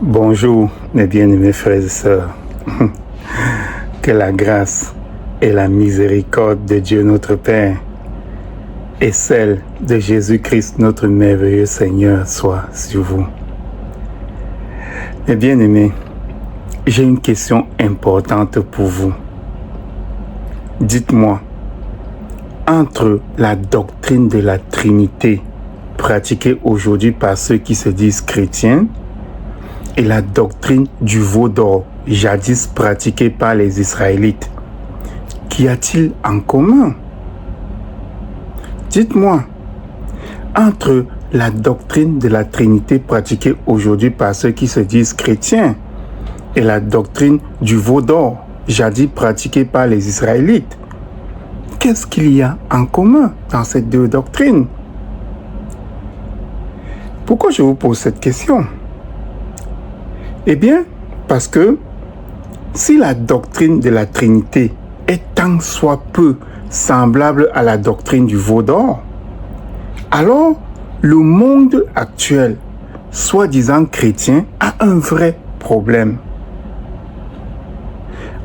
Bonjour mes bien-aimés frères et sœurs. Que la grâce et la miséricorde de Dieu notre Père et celle de Jésus-Christ notre merveilleux Seigneur soient sur vous. Mes bien-aimés, j'ai une question importante pour vous. Dites-moi, entre la doctrine de la Trinité pratiquée aujourd'hui par ceux qui se disent chrétiens et la doctrine du veau d'or, jadis pratiquée par les Israélites, qu'y a-t-il en commun? Dites-moi, entre la doctrine de la Trinité pratiquée aujourd'hui par ceux qui se disent chrétiens et la doctrine du veau d'or, jadis pratiquée par les Israélites, qu'est-ce qu'il y a en commun dans ces deux doctrines? Pourquoi je vous pose cette question? Eh bien, parce que si la doctrine de la Trinité est tant soit peu semblable à la doctrine du veau d'or, alors le monde actuel, soi-disant chrétien, a un vrai problème.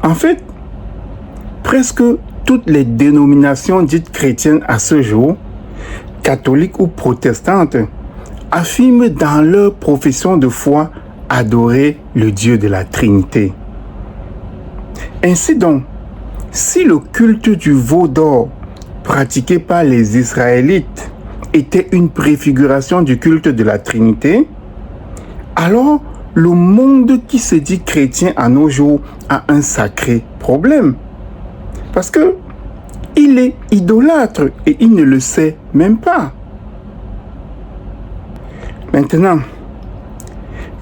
En fait, presque toutes les dénominations dites chrétiennes à ce jour, catholiques ou protestantes, affirment dans leur profession de foi adorer le Dieu de la Trinité. Ainsi donc, si le culte du veau d'or pratiqué par les Israélites était une préfiguration du culte de la Trinité, alors le monde qui se dit chrétien à nos jours a un sacré problème. Parce que il est idolâtre et il ne le sait même pas. Maintenant,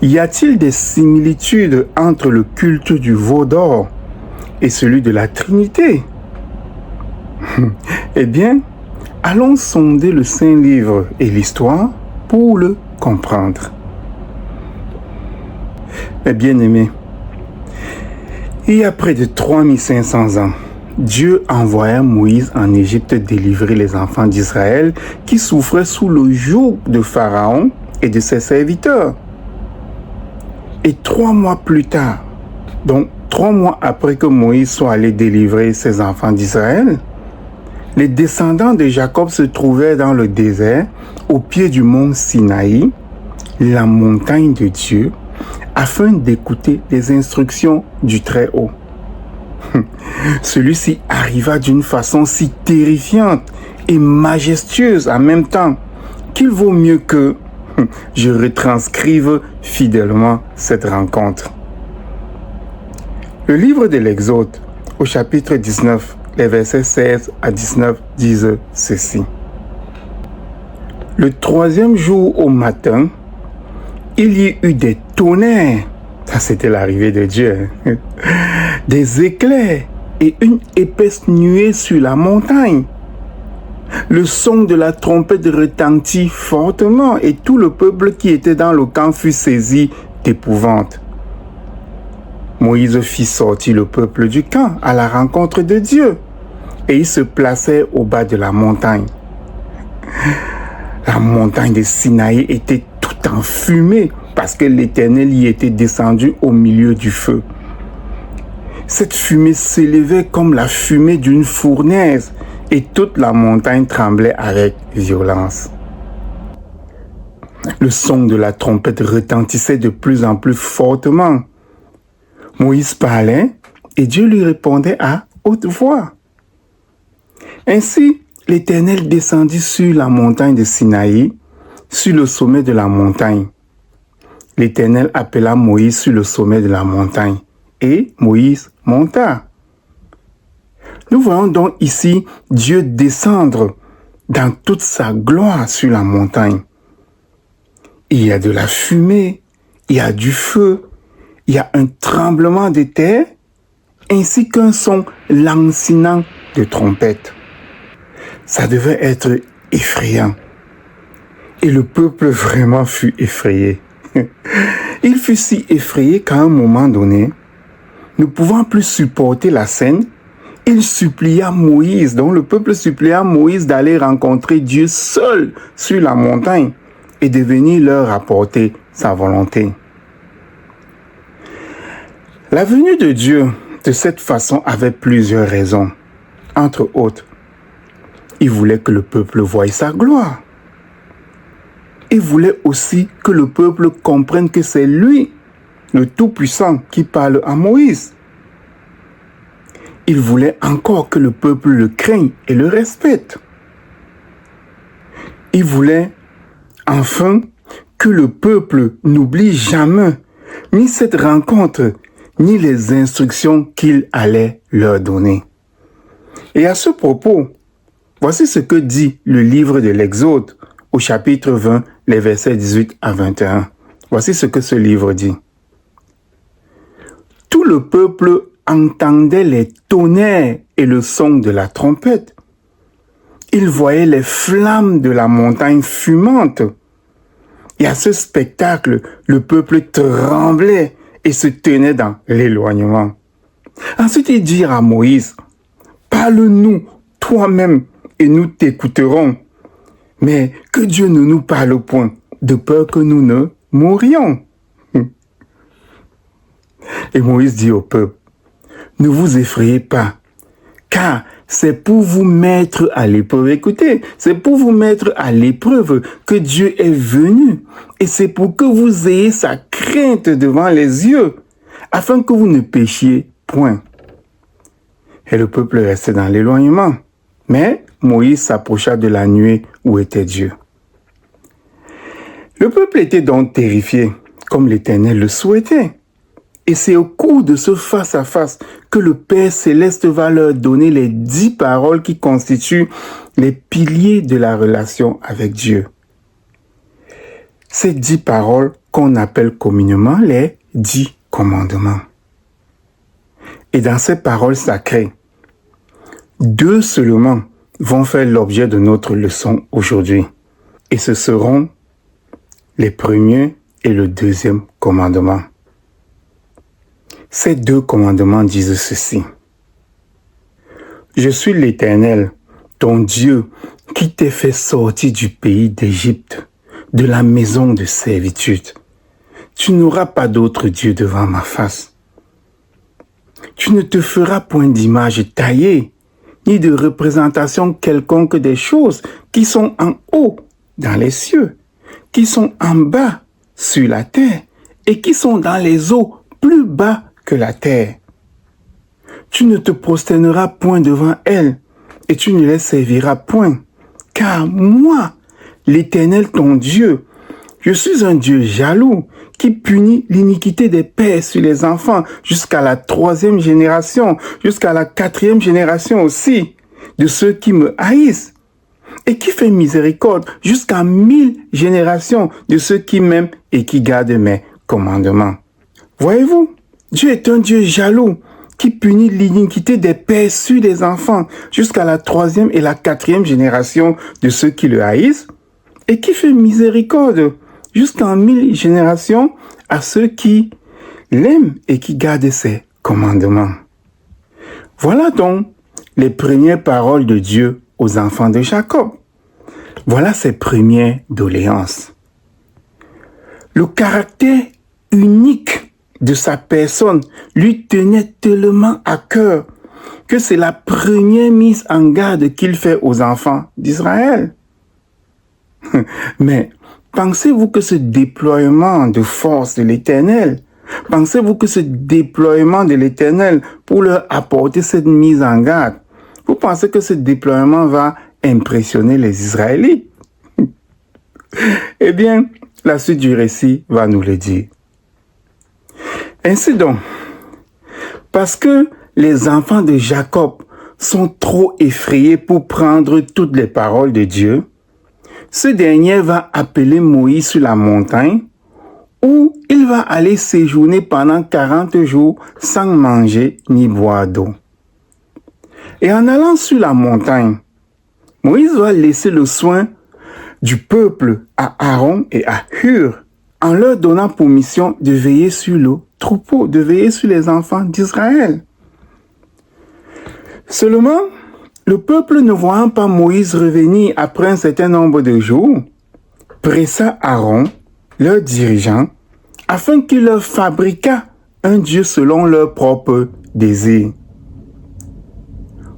y a-t-il des similitudes entre le culte du veau d'or et celui de la Trinité? Eh bien, allons sonder le Saint-Livre et l'histoire pour le comprendre. Mes bien-aimés, il y a près de 3500 ans, Dieu envoya Moïse en Égypte délivrer les enfants d'Israël qui souffraient sous le joug de Pharaon et de ses serviteurs. Et 3 mois plus tard, donc 3 mois après que Moïse soit allé délivrer ses enfants d'Israël, les descendants de Jacob se trouvaient dans le désert, au pied du mont Sinaï, la montagne de Dieu, afin d'écouter les instructions du Très-Haut. Celui-ci arriva d'une façon si terrifiante et majestueuse en même temps qu'il vaut mieux que je retranscrive fidèlement cette rencontre. Le livre de l'Exode, au chapitre 19, les versets 16 à 19 disent ceci. Le 3e jour au matin, il y eut des tonnerres, ça c'était l'arrivée de Dieu, des éclairs et une épaisse nuée sur la montagne. Le son de la trompette retentit fortement et tout le peuple qui était dans le camp fut saisi d'épouvante. Moïse fit sortir le peuple du camp à la rencontre de Dieu et ils se plaçaient au bas de la montagne. La montagne de Sinaï était tout en fumée parce que l'Éternel y était descendu au milieu du feu. Cette fumée s'élevait comme la fumée d'une fournaise et toute la montagne tremblait avec violence. Le son de la trompette retentissait de plus en plus fortement. Moïse parlait et Dieu lui répondait à haute voix. Ainsi, l'Éternel descendit sur la montagne de Sinaï, sur le sommet de la montagne. L'Éternel appela Moïse sur le sommet de la montagne et Moïse monta. Nous voyons donc ici Dieu descendre dans toute sa gloire sur la montagne. Il y a de la fumée, il y a du feu, il y a un tremblement de terre, ainsi qu'un son lancinant de trompette. Ça devait être effrayant. Et le peuple vraiment fut effrayé. Il fut si effrayé qu'à un moment donné, ne pouvant plus supporter la scène, il supplia Moïse, donc le peuple supplia Moïse d'aller rencontrer Dieu seul sur la montagne et de venir leur apporter sa volonté. La venue de Dieu de cette façon avait plusieurs raisons. Entre autres, il voulait que le peuple voie sa gloire. Il voulait aussi que le peuple comprenne que c'est lui, le Tout-Puissant, qui parle à Moïse. Il voulait encore que le peuple le craigne et le respecte. Il voulait enfin que le peuple n'oublie jamais ni cette rencontre, ni les instructions qu'il allait leur donner. Et à ce propos, voici ce que dit le livre de l'Exode au chapitre 20, les versets 18 à 21. Voici ce que ce livre dit. Tout le peuple entendait les tonnerres et le son de la trompette. Il voyait les flammes de la montagne fumante. Et à ce spectacle, le peuple tremblait et se tenait dans l'éloignement. Ensuite, il dit à Moïse, « Parle-nous toi-même et nous t'écouterons. Mais que Dieu ne nous parle point, de peur que nous ne mourions. » Et Moïse dit au peuple, « Ne vous effrayez pas, car c'est pour vous mettre à l'épreuve. » Écoutez, c'est pour vous mettre à l'épreuve que Dieu est venu. Et c'est pour que vous ayez sa crainte devant les yeux, afin que vous ne péchiez point. Et le peuple restait dans l'éloignement. Mais Moïse s'approcha de la nuée où était Dieu. Le peuple était donc terrifié, comme l'Éternel le souhaitait. Et c'est au cours de ce face-à-face que le Père Céleste va leur donner les 10 paroles qui constituent les piliers de la relation avec Dieu. Ces 10 paroles qu'on appelle communément les 10 commandements. Et dans ces paroles sacrées, 2 seulement vont faire l'objet de notre leçon aujourd'hui. Et ce seront les premiers et le deuxième commandement. Ces 2 commandements disent ceci. Je suis l'Éternel, ton Dieu, qui t'ai fait sortir du pays d'Égypte, de la maison de servitude. Tu n'auras pas d'autre Dieu devant ma face. Tu ne te feras point d'image taillée, ni de représentation quelconque des choses qui sont en haut dans les cieux, qui sont en bas sur la terre et qui sont dans les eaux plus bas que la terre. Tu ne te prosterneras point devant elles et tu ne les serviras point, car moi, l'Éternel ton Dieu, je suis un Dieu jaloux qui punit l'iniquité des pères sur les enfants jusqu'à la 3e génération, jusqu'à la 4e génération aussi, de ceux qui me haïssent, et qui fait miséricorde jusqu'à 1000 générations de ceux qui m'aiment et qui gardent mes commandements. Voyez-vous, Dieu est un Dieu jaloux qui punit l'iniquité des pères sur les enfants jusqu'à la 3e et la 4e génération de ceux qui le haïssent et qui fait miséricorde jusqu'à 1000 générations à ceux qui l'aiment et qui gardent ses commandements. Voilà donc les premières paroles de Dieu aux enfants de Jacob. Voilà ses premières doléances. Le caractère unique de sa personne lui tenait tellement à cœur que c'est la première mise en garde qu'il fait aux enfants d'Israël. Mais pensez-vous que ce déploiement de force de l'Éternel, pensez-vous que ce déploiement de l'Éternel pour leur apporter cette mise en garde, vous pensez que ce déploiement va impressionner les Israélites? Eh bien, la suite du récit va nous le dire. Ainsi donc, parce que les enfants de Jacob sont trop effrayés pour prendre toutes les paroles de Dieu, ce dernier va appeler Moïse sur la montagne où il va aller séjourner pendant 40 jours sans manger ni boire d'eau. Et en allant sur la montagne, Moïse va laisser le soin du peuple à Aaron et à Hur en leur donnant pour mission de veiller sur le troupeau, de veiller sur les enfants d'Israël. Seulement, le peuple ne voyant pas Moïse revenir après un certain nombre de jours, pressa Aaron, leur dirigeant, afin qu'il leur fabriquât un Dieu selon leur propre désir.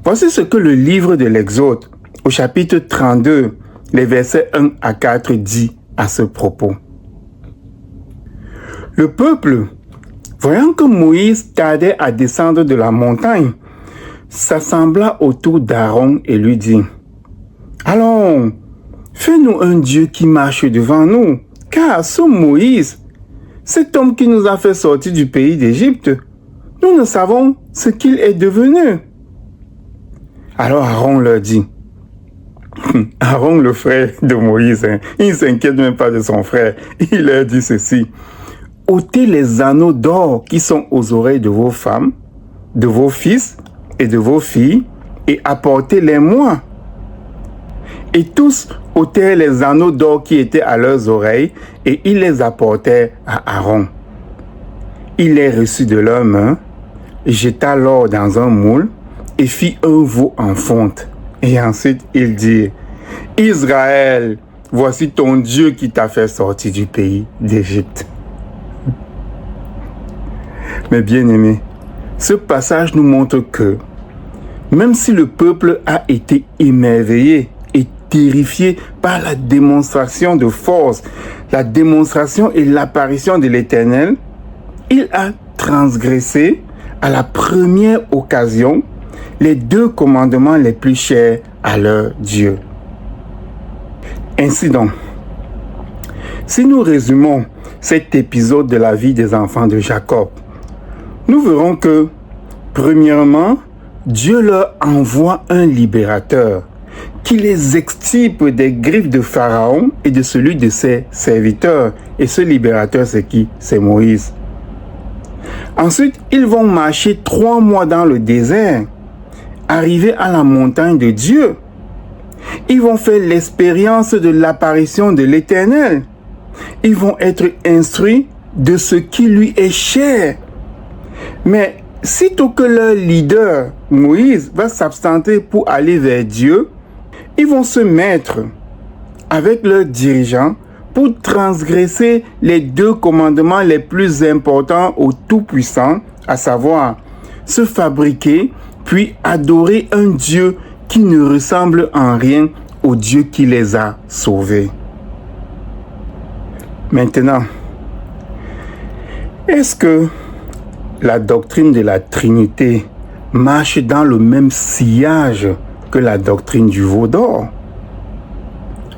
Voici ce que le livre de l'Exode, au chapitre 32, les versets 1 à 4 dit à ce propos. Le peuple, voyant que Moïse tardait à descendre de la montagne, s'assembla autour d'Aaron et lui dit, « Allons, fais-nous un Dieu qui marche devant nous, car ce Moïse, cet homme qui nous a fait sortir du pays d'Égypte, nous ne savons ce qu'il est devenu. » Alors Aaron leur dit, Aaron le frère de Moïse, il ne s'inquiète même pas de son frère, il leur dit ceci, « ôtez les anneaux d'or qui sont aux oreilles de vos femmes, de vos fils et de vos filles, et apportez-les-moi. » Et tous ôtèrent les anneaux d'or qui étaient à leurs oreilles, et ils les apportèrent à Aaron. Il les reçut de leurs mains, jeta l'or dans un moule, et fit un veau en fonte. Et ensuite il dit, « Israël, voici ton Dieu qui t'a fait sortir du pays d'Égypte. » Mes bien-aimés, ce passage nous montre que, même si le peuple a été émerveillé et terrifié par la démonstration de force, la démonstration et l'apparition de l'Éternel, il a transgressé à la première occasion les deux commandements les plus chers à leur Dieu. Ainsi donc, si nous résumons cet épisode de la vie des enfants de Jacob, nous verrons que, premièrement, Dieu leur envoie un libérateur qui les extirpe des griffes de Pharaon et de celui de ses serviteurs. Et ce libérateur, c'est qui? C'est Moïse. Ensuite, ils vont marcher 3 mois dans le désert, arriver à la montagne de Dieu. Ils vont faire l'expérience de l'apparition de l'Éternel. Ils vont être instruits de ce qui lui est cher. Mais sitôt que leur leader, Moïse, va s'absenter pour aller vers Dieu, ils vont se mettre avec leurs dirigeants pour transgresser les deux commandements les plus importants au Tout-Puissant, à savoir se fabriquer puis adorer un Dieu qui ne ressemble en rien au Dieu qui les a sauvés. Maintenant, est-ce que la doctrine de la Trinité marche dans le même sillage que la doctrine du veau d'or?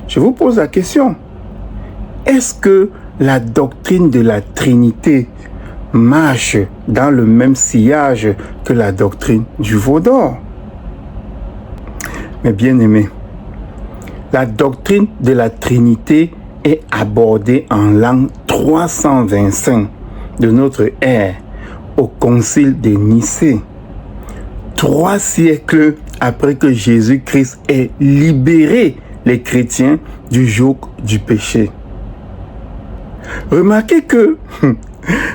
Je vous pose la question. Est-ce que la doctrine de la Trinité marche dans le même sillage que la doctrine du veau d'or? Mes bien-aimés, la doctrine de la Trinité est abordée en l'an 325 de notre ère au concile de Nicée, 3 siècles après que Jésus-Christ ait libéré les chrétiens du joug du péché. Remarquez que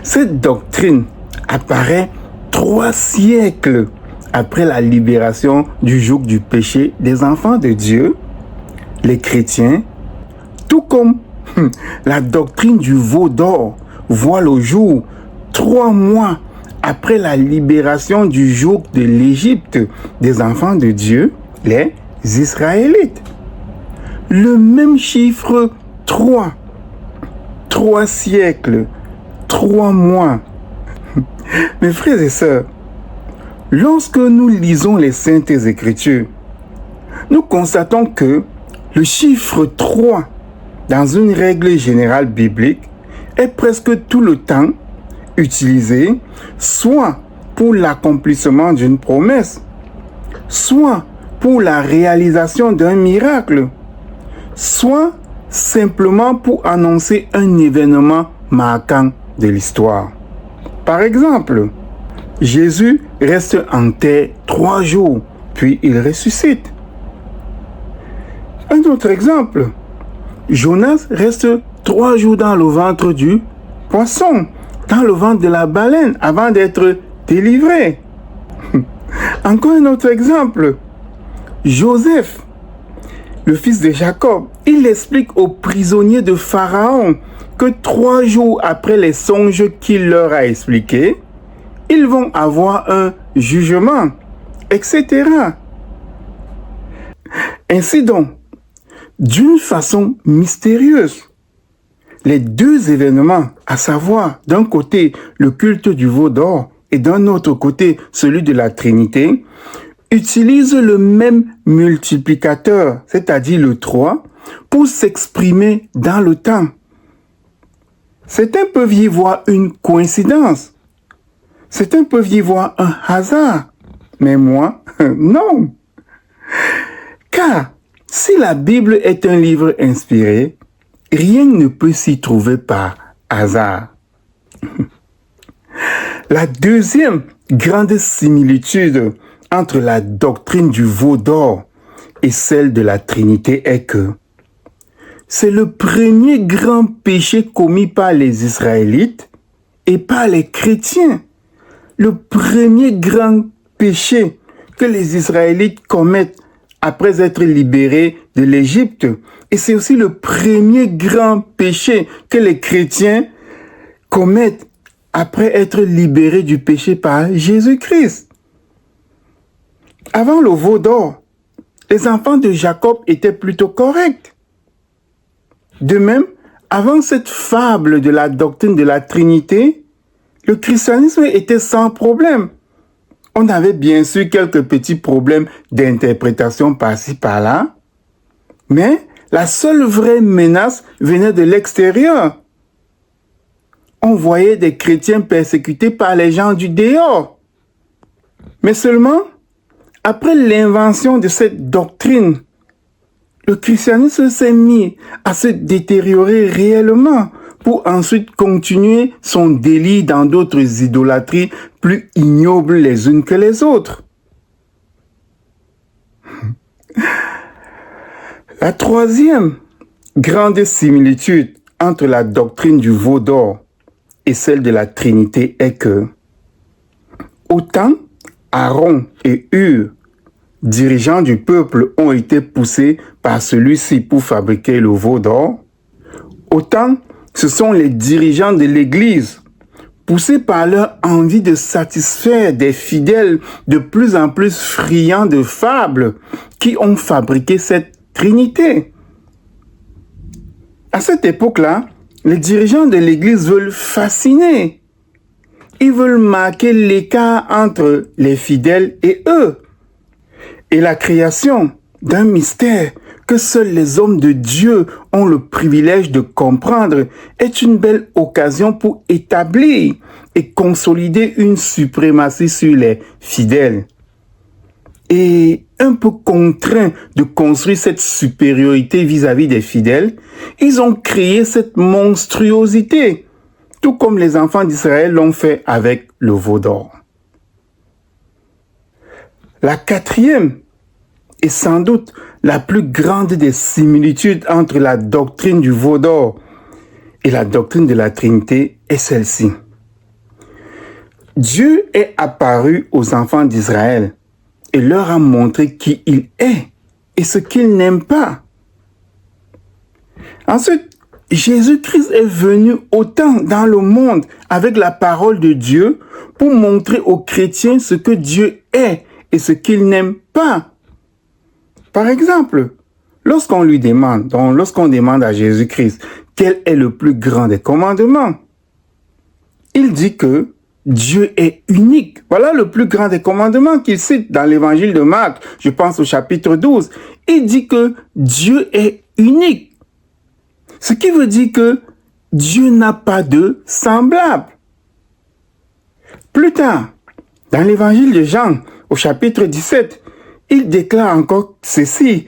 cette doctrine apparaît 3 siècles après la libération du joug du péché des enfants de Dieu, les chrétiens, tout comme la doctrine du veau d'or voit le jour 3 mois après la libération du joug de l'Égypte des enfants de Dieu, les Israélites. Le même chiffre 3. 3 siècles, 3 mois. Mes frères et sœurs, lorsque nous lisons les Saintes Écritures, nous constatons que le chiffre 3, dans une règle générale biblique, est presque tout le temps utilisé soit pour l'accomplissement d'une promesse, soit pour la réalisation d'un miracle, soit simplement pour annoncer un événement marquant de l'histoire. Par exemple, Jésus reste en terre 3 jours, puis il ressuscite. Un autre exemple, Jonas reste 3 jours dans le ventre du poisson, dans le ventre de la baleine, avant d'être délivré. Encore un autre exemple, Joseph, le fils de Jacob, il explique aux prisonniers de Pharaon que 3 jours après les songes qu'il leur a expliqués, ils vont avoir un jugement, etc. Ainsi donc, d'une façon mystérieuse, les deux événements, à savoir d'un côté le culte du veau d'or et d'un autre côté celui de la Trinité, utilisent le même multiplicateur, c'est-à-dire le 3, pour s'exprimer dans le temps. Certains peuvent y voir une coïncidence. Certains peuvent y voir un hasard. Mais moi, non. Car si la Bible est un livre inspiré, rien ne peut s'y trouver par hasard. La deuxième grande similitude entre la doctrine du veau d'or et celle de la Trinité est que c'est le premier grand péché commis par les Israélites et par les chrétiens. Le premier grand péché que les Israélites commettent après être libérés de l'Égypte. Et c'est aussi le premier grand péché que les chrétiens commettent après être libérés du péché par Jésus-Christ. Avant le veau d'or, les enfants de Jacob étaient plutôt corrects. De même, avant cette fable de la doctrine de la Trinité, le christianisme était sans problème. On avait bien sûr quelques petits problèmes d'interprétation par-ci par-là, mais la seule vraie menace venait de l'extérieur. On voyait des chrétiens persécutés par les gens du dehors. Mais seulement, après l'invention de cette doctrine, le christianisme s'est mis à se détériorer réellement pour ensuite continuer son délit dans d'autres idolâtries plus ignobles les unes que les autres. La troisième grande similitude entre la doctrine du veau d'or et celle de la Trinité est que autant Aaron et Hur, dirigeants du peuple, ont été poussés par celui-ci pour fabriquer le veau d'or, autant ce sont les dirigeants de l'Église, poussés par leur envie de satisfaire des fidèles de plus en plus friands de fables, qui ont fabriqué cette Trinité. À cette époque-là, les dirigeants de l'Église veulent fasciner. Ils veulent marquer l'écart entre les fidèles et eux. Et la création d'un mystère que seuls les hommes de Dieu ont le privilège de comprendre est une belle occasion pour établir et consolider une suprématie sur les fidèles. Et un peu contraints de construire cette supériorité vis-à-vis des fidèles, ils ont créé cette monstruosité, tout comme les enfants d'Israël l'ont fait avec le veau d'or. La quatrième et sans doute la plus grande des similitudes entre la doctrine du veau d'or et la doctrine de la Trinité est celle-ci. Dieu est apparu aux enfants d'Israël et leur a montré qui il est et ce qu'il n'aime pas. Ensuite, Jésus-Christ est venu autant dans le monde avec la parole de Dieu pour montrer aux chrétiens ce que Dieu est et ce qu'il n'aime pas. Par exemple, lorsqu'on demande à Jésus-Christ quel est le plus grand des commandements, il dit que Dieu est unique. Voilà le plus grand des commandements qu'il cite dans l'évangile de Marc, je pense au chapitre 12. Il dit que Dieu est unique. Ce qui veut dire que Dieu n'a pas de semblable. Plus tard, dans l'évangile de Jean, au chapitre 17, il déclare encore ceci.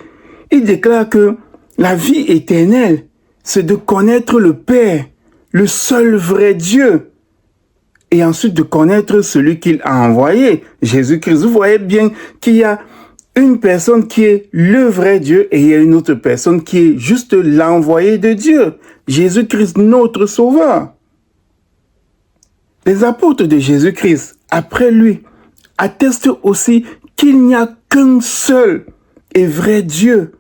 Il déclare que la vie éternelle, c'est de connaître le Père, le seul vrai Dieu, et ensuite de connaître celui qu'il a envoyé, Jésus-Christ. Vous voyez bien qu'il y a une personne qui est le vrai Dieu et il y a une autre personne qui est juste l'envoyé de Dieu, Jésus-Christ, notre Sauveur. Les apôtres de Jésus-Christ, après lui, attestent aussi qu'il n'y a qu'un seul et vrai Dieu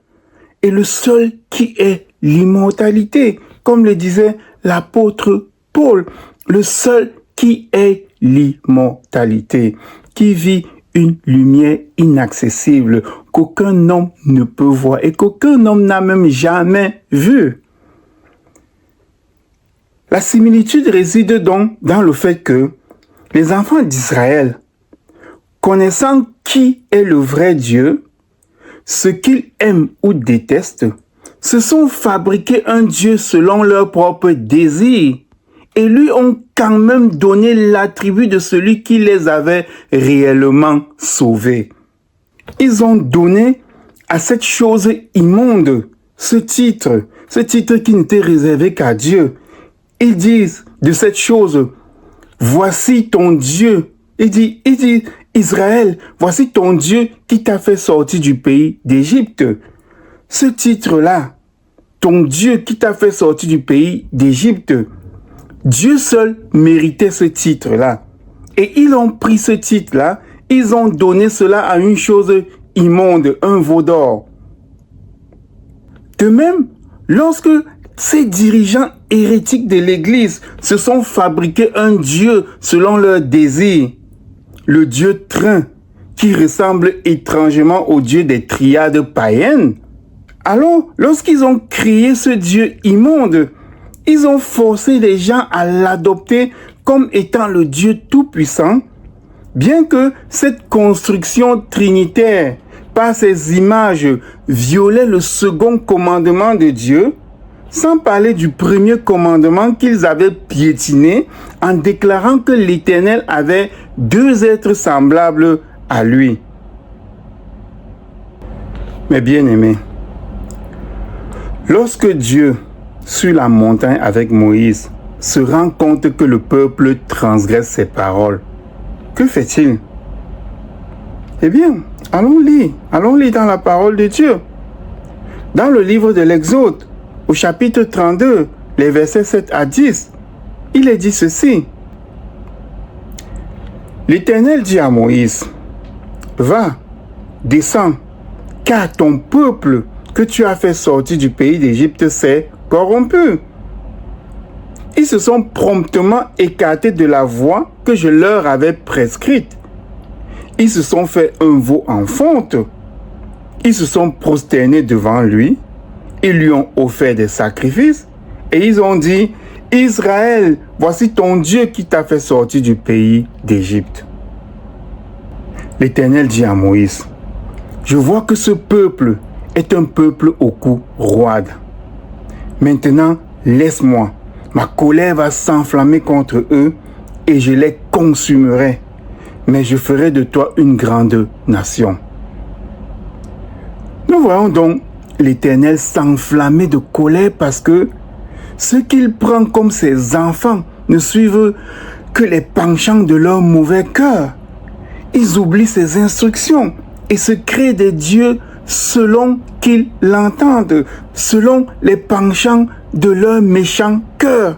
et le seul qui est l'immortalité, comme le disait l'apôtre Paul, le seul qui ait l'immortalité, qui vit une lumière inaccessible qu'aucun homme ne peut voir et qu'aucun homme n'a même jamais vue. La similitude réside donc dans le fait que les enfants d'Israël, connaissant qui est le vrai Dieu, ce qu'ils aiment ou détestent, se sont fabriqués un Dieu selon leur propre désir et lui ont quand même donné l'attribut de celui qui les avait réellement sauvés. Ils ont donné à cette chose immonde ce titre qui n'était réservé qu'à Dieu. Ils disent de cette chose, voici ton Dieu. Il dit, Israël, voici ton Dieu qui t'a fait sortir du pays d'Égypte. Ce titre-là, ton Dieu qui t'a fait sortir du pays d'Égypte, Dieu seul méritait ce titre-là. Et ils ont pris ce titre-là, ils ont donné cela à une chose immonde, un veau d'or. De même, lorsque ces dirigeants hérétiques de l'Église se sont fabriqués un Dieu selon leur désir, le Dieu Train, qui ressemble étrangement au Dieu des triades païennes, alors lorsqu'ils ont créé ce Dieu immonde, ils ont forcé les gens à l'adopter comme étant le Dieu tout-puissant, bien que cette construction trinitaire, par ses images, violait le second commandement de Dieu, sans parler du premier commandement qu'ils avaient piétiné en déclarant que l'Éternel avait deux êtres semblables à lui. Mes bien-aimés, lorsque Dieu, sur la montagne avec Moïse, se rend compte que le peuple transgresse ses paroles, que fait-il? Eh bien, allons lire dans la parole de Dieu. Dans le livre de l'Exode, au chapitre 32, les versets 7 à 10, il est dit ceci. L'Éternel dit à Moïse, va, descends, car ton peuple que tu as fait sortir du pays d'Égypte s'est corrompu. Ils se sont promptement écartés de la voie que je leur avais prescrite. Ils se sont fait un veau en fonte. Ils se sont prosternés devant lui. Ils lui ont offert des sacrifices. Et ils ont dit, Israël, voici ton Dieu qui t'a fait sortir du pays d'Égypte. L'Éternel dit à Moïse, je vois que ce peuple est un peuple au cou roide. Maintenant, laisse-moi. Ma colère va s'enflammer contre eux et je les consumerai. Mais je ferai de toi une grande nation. Nous voyons donc l'Éternel s'enflammer de colère parce que ceux qu'il prend comme ses enfants ne suivent que les penchants de leur mauvais cœur. Ils oublient ses instructions et se créent des dieux selon qu'ils l'entendent, selon les penchants de leur méchant cœur.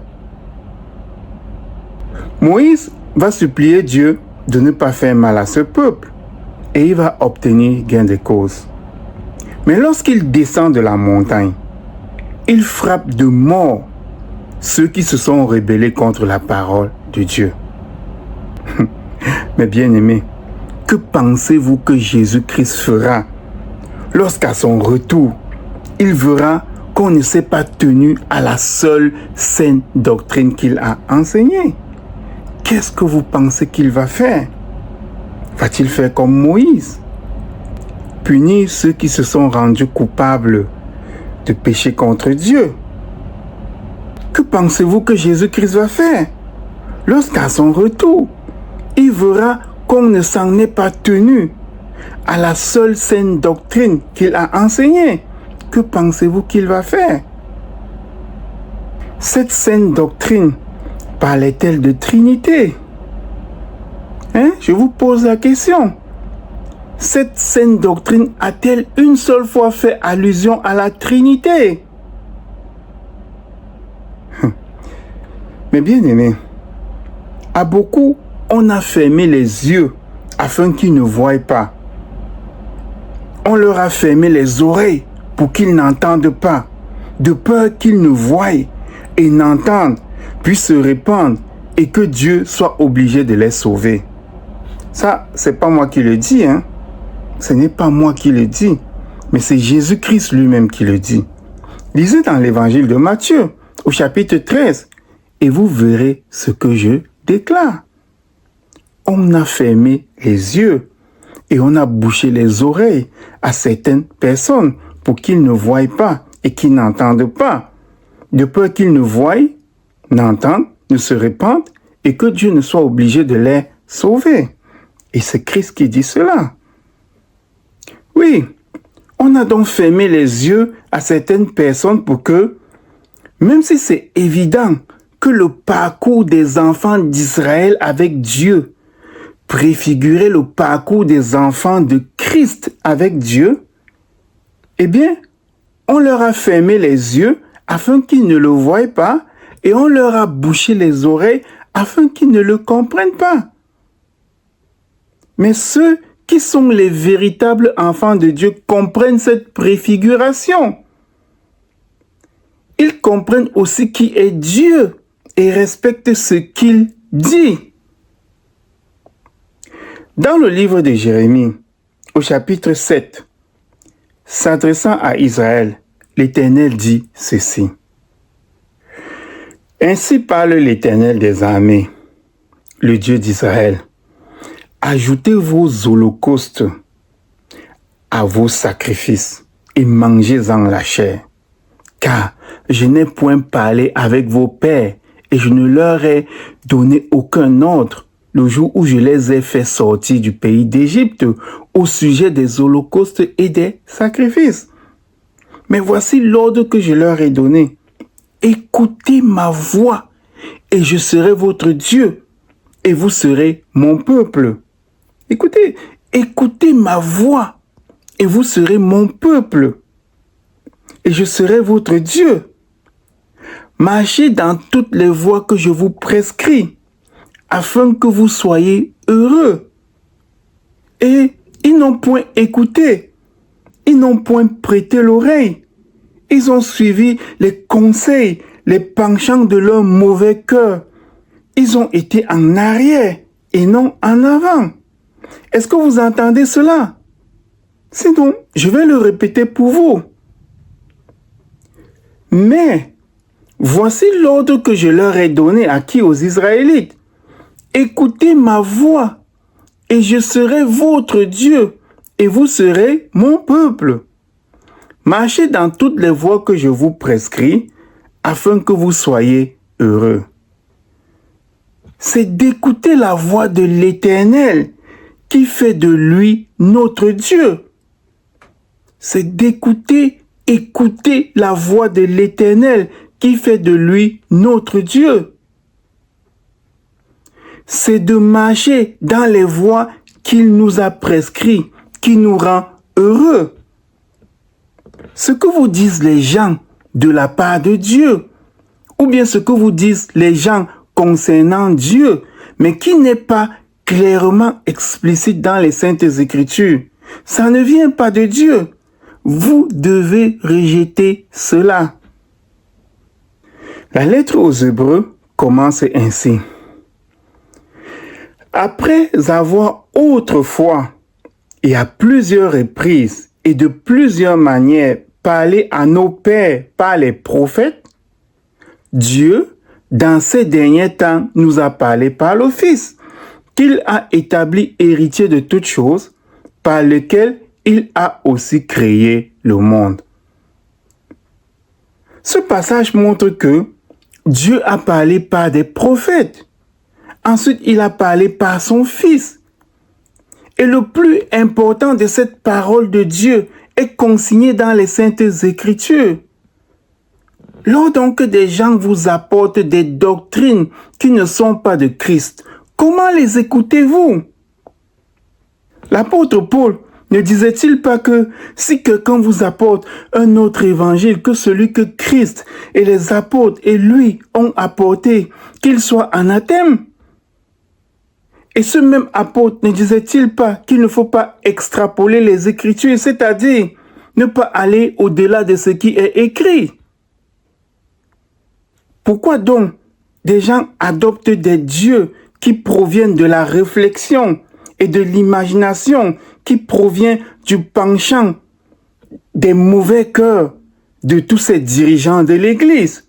Moïse va supplier Dieu de ne pas faire mal à ce peuple et il va obtenir gain de cause. Mais lorsqu'il descend de la montagne, il frappe de mort ceux qui se sont rebellés contre la parole de Dieu. Mes bien-aimés, que pensez-vous que Jésus-Christ fera lorsqu'à son retour, il verra qu'on ne s'est pas tenu à la seule saine doctrine qu'il a enseignée? Qu'est-ce que vous pensez qu'il va faire? Va-t-il faire comme Moïse? Punir ceux qui se sont rendus coupables de pécher contre Dieu? Que pensez-vous que Jésus-Christ va faire? Lorsqu'à son retour, il verra qu'on ne s'en est pas tenu à la seule saine doctrine qu'il a enseignée. Que pensez-vous qu'il va faire? Cette saine doctrine parlait-elle de Trinité? Je vous pose la question. Cette saine doctrine a-t-elle une seule fois fait allusion à la Trinité? Mais bien aimés, à beaucoup, on a fermé les yeux afin qu'ils ne voient pas. On leur a fermé les oreilles pour qu'ils n'entendent pas, de peur qu'ils ne voient et n'entendent, puissent se répandre et que Dieu soit obligé de les sauver. Ça, c'est pas moi qui le dis, hein. Ce n'est pas moi qui le dis, mais c'est Jésus-Christ lui-même qui le dit. Lisez dans l'évangile de Matthieu, au chapitre 13, et vous verrez ce que je déclare. On a fermé les yeux et on a bouché les oreilles à certaines personnes pour qu'ils ne voient pas et qu'ils n'entendent pas, de peur qu'ils ne voient, n'entendent, ne se répandent et que Dieu ne soit obligé de les sauver. Et c'est Christ qui dit cela. Oui, on a donc fermé les yeux à certaines personnes pour que, même si c'est évident que le parcours des enfants d'Israël avec Dieu préfigurait le parcours des enfants de Christ avec Dieu, eh bien, on leur a fermé les yeux afin qu'ils ne le voient pas et on leur a bouché les oreilles afin qu'ils ne le comprennent pas. Mais ceux qui sont les véritables enfants de Dieu comprennent cette préfiguration. Ils comprennent aussi qui est Dieu et respectent ce qu'il dit. Dans le livre de Jérémie, au chapitre 7, s'adressant à Israël, l'Éternel dit ceci. Ainsi parle l'Éternel des armées, le Dieu d'Israël. Ajoutez vos holocaustes à vos sacrifices et mangez-en la chair. Car je n'ai point parlé avec vos pères et je ne leur ai donné aucun ordre le jour où je les ai fait sortir du pays d'Égypte au sujet des holocaustes et des sacrifices. Mais voici l'ordre que je leur ai donné. Écoutez ma voix et je serai votre Dieu et vous serez mon peuple. Écoutez ma voix et vous serez mon peuple et je serai votre Dieu. Marchez dans toutes les voies que je vous prescris afin que vous soyez heureux. Et ils n'ont point écouté, ils n'ont point prêté l'oreille. Ils ont suivi les conseils, les penchants de leur mauvais cœur. Ils ont été en arrière et non en avant. Est-ce que vous entendez cela? Sinon, je vais le répéter pour vous. Mais, voici l'ordre que je leur ai donné à qui? Aux Israélites. Écoutez ma voix, et je serai votre Dieu, et vous serez mon peuple. Marchez dans toutes les voies que je vous prescris, afin que vous soyez heureux. C'est d'écouter la voix de l'Éternel qui fait de lui notre Dieu. C'est écouter la voix de l'Éternel qui fait de lui notre Dieu. C'est de marcher dans les voies qu'il nous a prescrites, qui nous rend heureux. Ce que vous disent les gens de la part de Dieu, ou bien ce que vous disent les gens concernant Dieu, mais qui n'est pas clairement explicite dans les Saintes Écritures, ça ne vient pas de Dieu. Vous devez rejeter cela. La lettre aux Hébreux commence ainsi. Après avoir autrefois et à plusieurs reprises et de plusieurs manières parlé à nos pères par les prophètes, Dieu, dans ces derniers temps, nous a parlé par le Fils, qu'il a établi héritier de toutes choses, par lequel il a aussi créé le monde. Ce passage montre que Dieu a parlé par des prophètes. Ensuite, il a parlé par son Fils. Et le plus important de cette parole de Dieu est consigné dans les Saintes Écritures. Lors donc des gens vous apportent des doctrines qui ne sont pas de Christ, comment les écoutez-vous? L'apôtre Paul ne disait-il pas que si quelqu'un vous apporte un autre évangile que celui que Christ et les apôtres et lui ont apporté, qu'il soit anathème? Et ce même apôtre ne disait-il pas qu'il ne faut pas extrapoler les Écritures, c'est-à-dire ne pas aller au-delà de ce qui est écrit? Pourquoi donc des gens adoptent des dieux qui proviennent de la réflexion et de l'imagination, qui provient du penchant des mauvais cœurs de tous ces dirigeants de l'Église?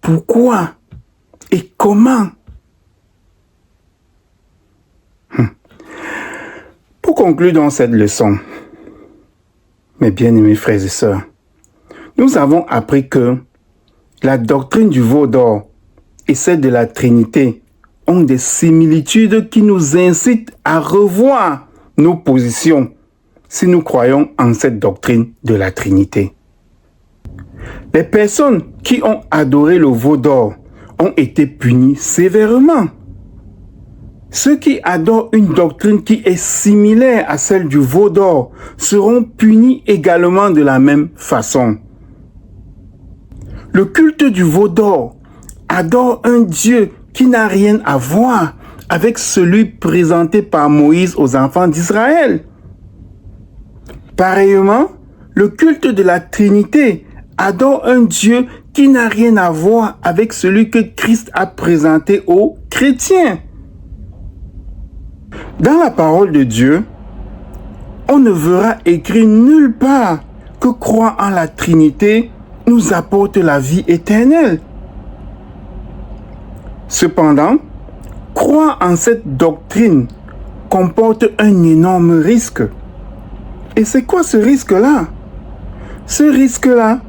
Pourquoi et comment? Pour conclure dans cette leçon, mes bien-aimés frères et sœurs, nous avons appris que la doctrine du veau d'or et celle de la Trinité ont des similitudes qui nous incitent à revoir nos positions si nous croyons en cette doctrine de la Trinité. Les personnes qui ont adoré le veau d'or ont été punies sévèrement. Ceux qui adorent une doctrine qui est similaire à celle du veau d'or seront punis également de la même façon. Le culte du veau d'or adore un Dieu qui n'a rien à voir avec celui présenté par Moïse aux enfants d'Israël. Pareillement, le culte de la Trinité adore un Dieu qui n'a rien à voir avec celui que Christ a présenté aux chrétiens. Dans la parole de Dieu, on ne verra écrit nulle part que croire en la Trinité nous apporte la vie éternelle. Cependant, croire en cette doctrine comporte un énorme risque. Et c'est quoi ce risque-là? Ce risque-là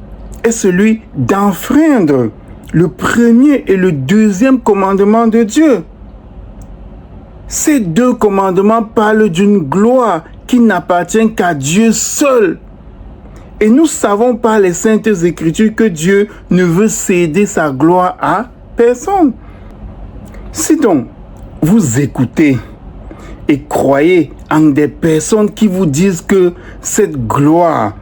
est celui d'enfreindre le premier et le deuxième commandement de Dieu. Ces deux commandements parlent d'une gloire qui n'appartient qu'à Dieu seul. Et nous savons par les Saintes Écritures que Dieu ne veut céder sa gloire à personne. Si donc vous écoutez et croyez en des personnes qui vous disent que cette gloire,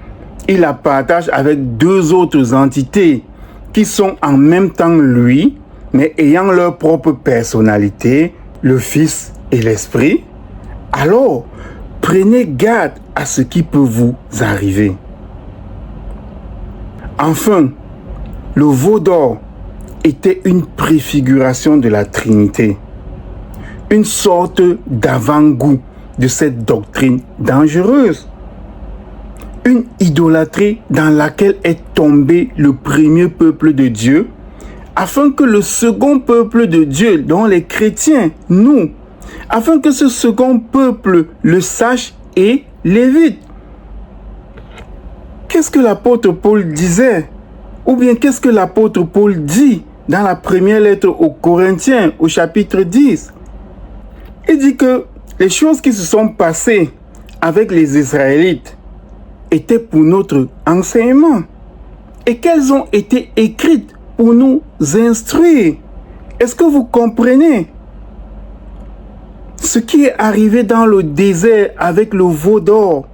ils la partagent avec deux autres entités qui sont en même temps lui, mais ayant leur propre personnalité, le Fils et l'Esprit, alors prenez garde à ce qui peut vous arriver. Enfin, le veau d'or était une préfiguration de la Trinité, une sorte d'avant-goût de cette doctrine dangereuse, une idolâtrie dans laquelle est tombé le premier peuple de Dieu, afin que le second peuple de Dieu, dont les chrétiens, nous, afin que ce second peuple le sache et l'évite. Qu'est-ce que l'apôtre Paul disait? Ou bien qu'est-ce que l'apôtre Paul dit dans la première lettre aux Corinthiens, au chapitre 10? Il dit que les choses qui se sont passées avec les Israélites étaient pour notre enseignement et qu'elles ont été écrites pour nous instruire. Est-ce que vous comprenez? Ce qui est arrivé dans le désert avec le veau d'or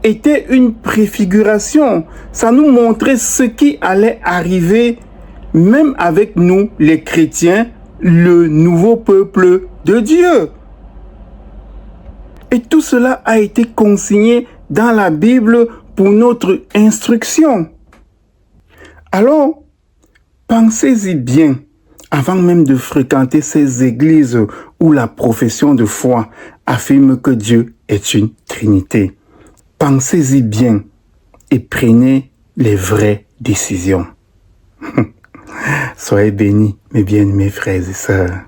était une préfiguration. Ça nous montrait ce qui allait arriver même avec nous, les chrétiens, le nouveau peuple de Dieu. Et tout cela a été consigné dans la Bible pour notre instruction. Alors, pensez-y bien avant même de fréquenter ces églises où la profession de foi affirme que Dieu est une Trinité. Pensez-y bien et prenez les vraies décisions. Soyez bénis, mes bien-aimés frères et sœurs.